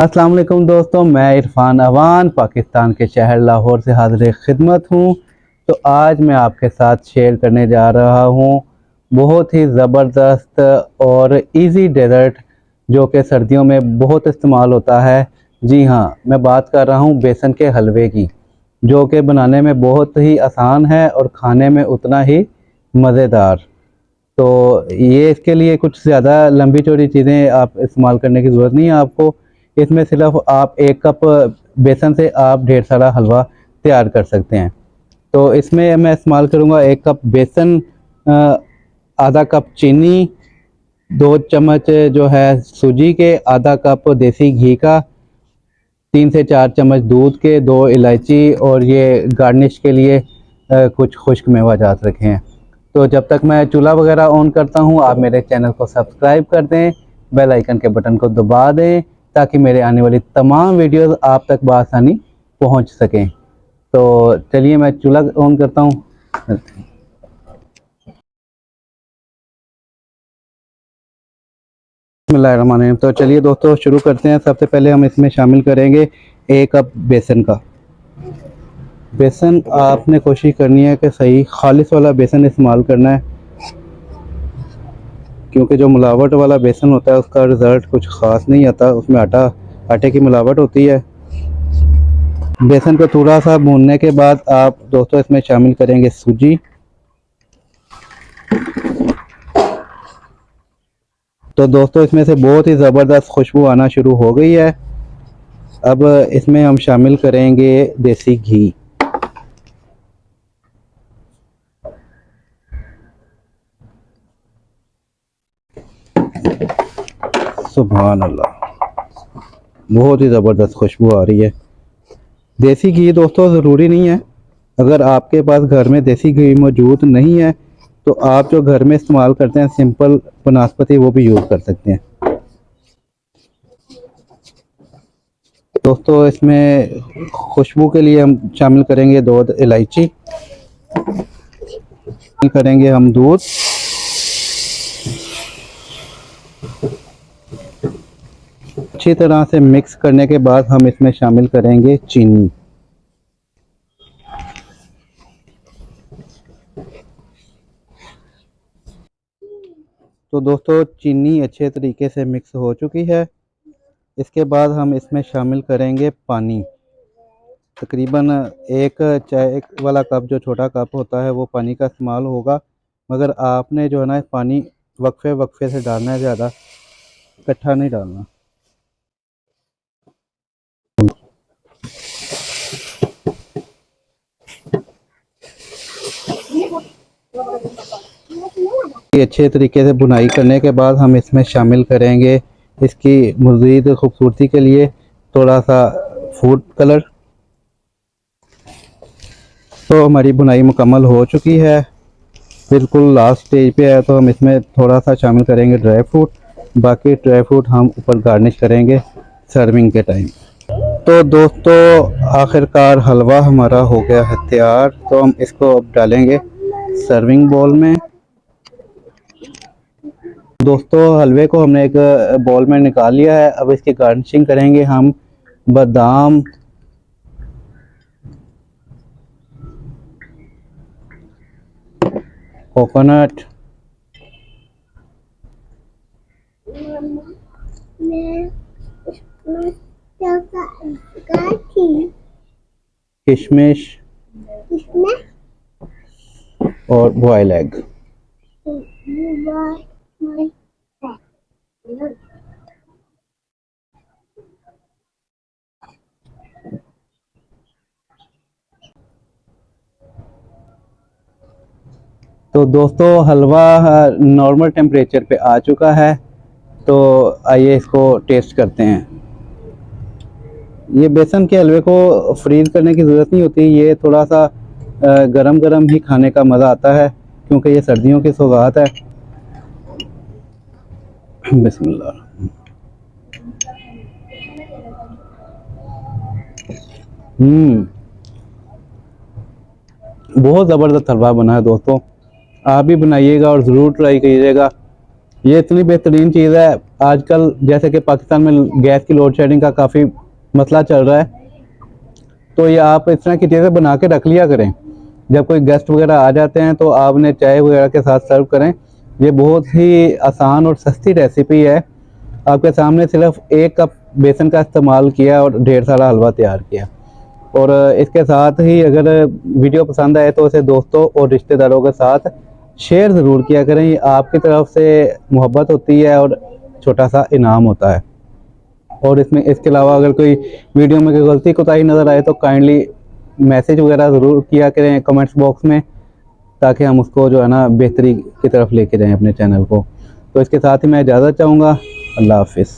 अस्सलाम वालेकुम दोस्तों, मैं इरफान अवान पाकिस्तान के शहर लाहौर से हाज़िर खिदमत हूँ। तो आज मैं आपके साथ शेयर करने जा रहा हूँ बहुत ही ज़बरदस्त और इजी डेज़र्ट जो कि सर्दियों में बहुत इस्तेमाल होता है। जी हाँ, मैं बात कर रहा हूँ बेसन के हलवे की, जो कि बनाने में बहुत ही आसान है और खाने में उतना ही मज़ेदार। तो ये इसके लिए कुछ ज़्यादा लंबी चौड़ी चीज़ें आप इस्तेमाल करने की ज़रूरत नहीं है आपको। इसमें सिर्फ आप 1 कप बेसन से आप ढेर सारा हलवा तैयार कर सकते हैं। तो इसमें मैं इस्तेमाल करूँगा 1 कप बेसन, आधा कप चीनी, 2 चम्मच जो है सूजी के, आधा कप देसी घी का, 3 से 4 चम्मच दूध के, 2 इलायची और ये गार्निश के लिए कुछ खुश्क मेवाजात रखे हैं। तो जब तक मैं चूल्हा वगैरह ऑन करता हूँ, आप मेरे चैनल को सब्सक्राइब कर दें, बेल आइकन के बटन को दबा दें ताकि मेरे आने वाली तमाम वीडियोस आप तक बआसानी पहुँच सकें। तो चलिए मैं चूल्हा ऑन करता हूँ। बिस्मिल्लाहिर्रहमानिर्रहीम। तो चलिए दोस्तों शुरू करते हैं। सबसे पहले हम इसमें शामिल करेंगे 1 कप बेसन का। बेसन आपने कोशिश करनी है कि सही खालिश वाला बेसन इस्तेमाल करना है, क्योंकि जो मिलावट वाला बेसन होता है उसका रिज़ल्ट कुछ ख़ास नहीं आता, उसमें आटे की मिलावट होती है। बेसन को थोड़ा सा भूनने के बाद आप दोस्तों इसमें शामिल करेंगे सूजी। तो दोस्तों इसमें से बहुत ही ज़बरदस्त खुशबू आना शुरू हो गई है। अब इसमें हम शामिल करेंगे देसी घी। सुभान अल्लाह, बहुत ही ज़बरदस्त खुशबू आ रही है। देसी घी दोस्तों ज़रूरी नहीं है, अगर आपके पास घर में देसी घी मौजूद नहीं है तो आप जो घर में इस्तेमाल करते हैं सिंपल बनास्पति, वो भी यूज़ कर सकते हैं। दोस्तों इसमें खुशबू के लिए हम शामिल करेंगे 2 इलायची, करेंगे हम दूध, अच्छी तरह से मिक्स करने के बाद हम इसमें शामिल करेंगे चीनी। तो दोस्तों चीनी अच्छे तरीके से मिक्स हो चुकी है। इसके बाद हम इसमें शामिल करेंगे पानी। तकरीबन 1 चाय वाला कप, जो छोटा कप होता है, वो पानी का इस्तेमाल होगा, मगर आपने जो है ना पानी वक्फे वक्फे से डालना है, ज़्यादा इकट्ठा नहीं डालना। अच्छे तरीके से बुनाई करने के बाद हम इसमें शामिल करेंगे इसकी मज़ीद खूबसूरती के लिए थोड़ा सा फूड कलर। तो हमारी बुनाई मुकम्मल हो चुकी है, बिल्कुल लास्ट स्टेज पे है। तो हम इसमें थोड़ा सा शामिल करेंगे ड्राई फ्रूट, बाकी ड्राई फ्रूट हम ऊपर गार्निश करेंगे सर्विंग के टाइम। तो दोस्तों आखिरकार हलवा हमारा हो गया है तैयार। तो हम इसको अब डालेंगे सर्विंग बोल में। दोस्तों हलवे को हमने एक बॉल में निकाल लिया है। अब इसकी गार्निशिंग करेंगे हम बादाम, कोकोनट, किशमिश और बॉयल एग। तो दोस्तों हलवा नॉर्मल टेम्परेचर पे आ चुका है। तो आइए इसको टेस्ट करते हैं। ये बेसन के हलवे को फ्रीज करने की ज़रूरत नहीं होती, ये थोड़ा सा गरम गरम ही खाने का मज़ा आता है, क्योंकि ये सर्दियों की सौगात है। बिस्मिल्लाह। बहुत ज़बरदस्त हलवा बना है दोस्तों, आप भी बनाइएगा और ज़रूर ट्राई कीजिएगा। ये इतनी बेहतरीन चीज़ है, आजकल जैसे कि पाकिस्तान में गैस की लोड शेडिंग का काफ़ी मसला चल रहा है, तो ये आप इस तरह की चीज़ें बना के रख लिया करें। जब कोई गेस्ट वगैरह आ जाते हैं तो आपने चाय वगैरह के साथ सर्व करें। ये बहुत ही आसान और सस्ती रेसिपी है। आपके सामने सिर्फ 1 कप बेसन का इस्तेमाल किया और ढेर सारा हलवा तैयार किया। और इसके साथ ही अगर वीडियो पसंद आए तो इसे दोस्तों और रिश्तेदारों के साथ शेयर ज़रूर किया करें। ये आपकी तरफ से मोहब्बत होती है और छोटा सा इनाम होता है। और इसमें इसके अलावा अगर कोई वीडियो में कोई गलती कोताही नज़र आए तो काइंडली मैसेज वगैरह ज़रूर किया करें कमेंट्स बॉक्स में, ताकि हम उसको जो है ना बेहतरी की तरफ लेके जाएं अपने चैनल को। तो इसके साथ ही मैं इजाज़त चाहूँगा। अल्लाह हाफिज़।